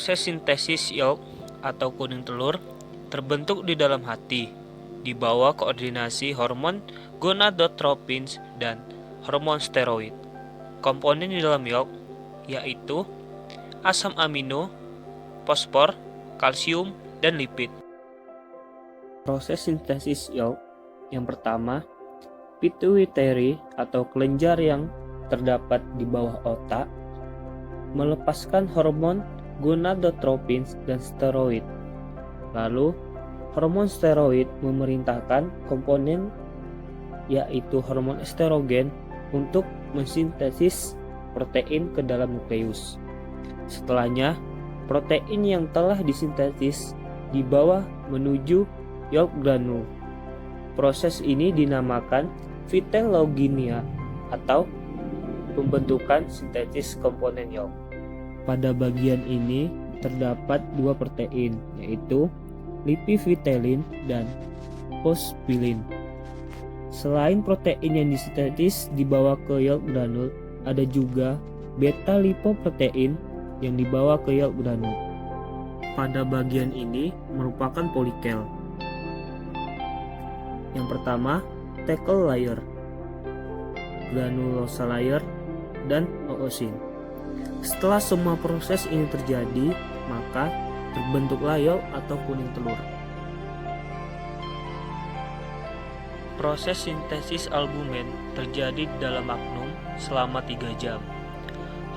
Proses sintesis yolk atau kuning telur terbentuk di dalam hati, di bawah koordinasi hormon gonadotropins dan hormon steroid. Komponen di dalam yolk yaitu asam amino, fosfor, kalsium, dan lipid. Proses sintesis yolk yang pertama, pituitary atau kelenjar yang terdapat di bawah otak melepaskan hormon gonadotropins dan steroid. Lalu, hormon steroid memerintahkan komponen yaitu hormon estrogen untuk mensintesis protein ke dalam nukleus. Setelahnya, protein yang telah disintesis dibawa menuju yolk granul. Proses ini dinamakan vitellogynia atau pembentukan sintesis komponen yolk. Pada bagian ini terdapat dua protein, yaitu lipivitelin dan fosfilin. Selain protein yang disintetis dibawa ke yolk granul, ada juga beta lipoprotein yang dibawa ke yolk granul. Pada bagian ini merupakan polikel. Yang pertama, tackle layer, granulosa layer, dan oosin. Setelah semua proses ini terjadi, maka terbentuklah yolk atau kuning telur. Proses sintesis albumin terjadi di dalam magnum selama 3 jam.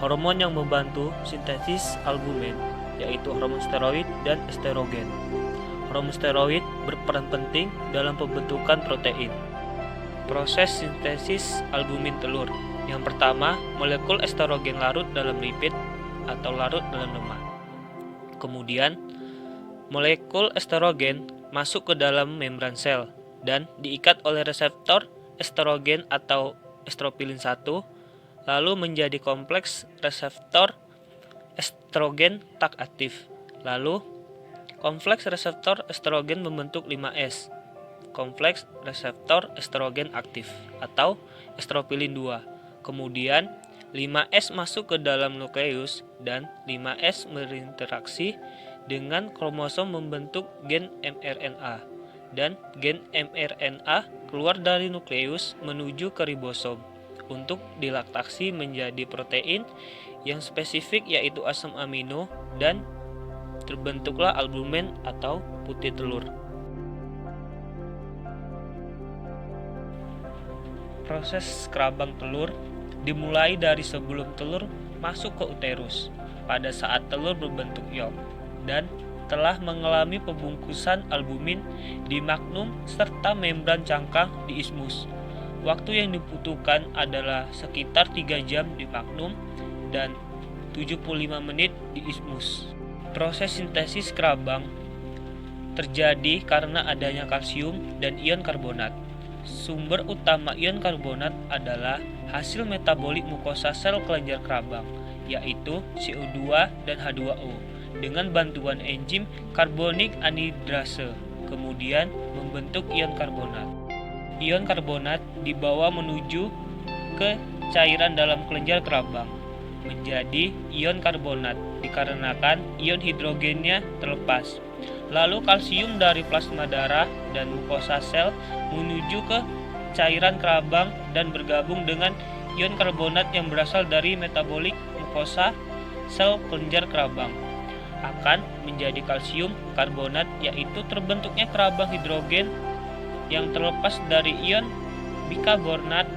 Hormon yang membantu sintesis albumin yaitu hormon steroid dan estrogen. Hormon steroid berperan penting dalam pembentukan protein. Proses sintesis albumin telur. Yang pertama, molekul estrogen larut dalam lipid atau larut dalam lemak. Kemudian, molekul estrogen masuk ke dalam membran sel dan diikat oleh reseptor estrogen atau estropilin 1, lalu menjadi kompleks reseptor estrogen tak aktif. Lalu, kompleks reseptor estrogen membentuk 5S, kompleks reseptor estrogen aktif atau estropilin 2. Kemudian 5S masuk ke dalam nukleus dan 5S berinteraksi dengan kromosom membentuk gen mRNA dan gen mRNA keluar dari nukleus menuju ke ribosom untuk dilaktasi menjadi protein yang spesifik yaitu asam amino dan terbentuklah albumin atau putih telur. Proses kerabang telur dimulai dari sebelum telur masuk ke uterus pada saat telur berbentuk yolk dan telah mengalami pembungkusan albumin di magnum serta membran cangkang di ismus. Waktu yang dibutuhkan adalah sekitar 3 jam di magnum dan 75 menit di ismus. Proses sintesis kerabang terjadi karena adanya kalsium dan ion karbonat. Sumber utama ion karbonat adalah hasil metabolik mukosa sel kelenjar kerabang, yaitu CO2 dan H2O, dengan bantuan enzim karbonik anhidrase, kemudian membentuk ion karbonat. Ion karbonat dibawa menuju ke cairan dalam kelenjar kerabang, menjadi ion karbonat dikarenakan ion hidrogennya terlepas. Lalu kalsium dari plasma darah dan mukosa sel menuju ke cairan kerabang dan bergabung dengan ion karbonat yang berasal dari metabolik mukosa sel kelenjar kerabang akan menjadi kalsium karbonat, yaitu terbentuknya kerabang hidrogen yang terlepas dari ion bikarbonat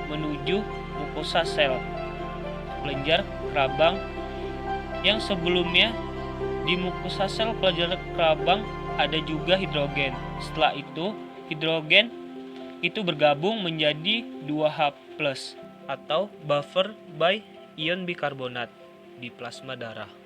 menuju mukosa sel kelenjar kerabang yang sebelumnya di mukosa sel kelenjar kerabang ada juga hidrogen. Setelah itu, hidrogen itu bergabung menjadi 2H+ atau buffer by ion bikarbonat di plasma darah.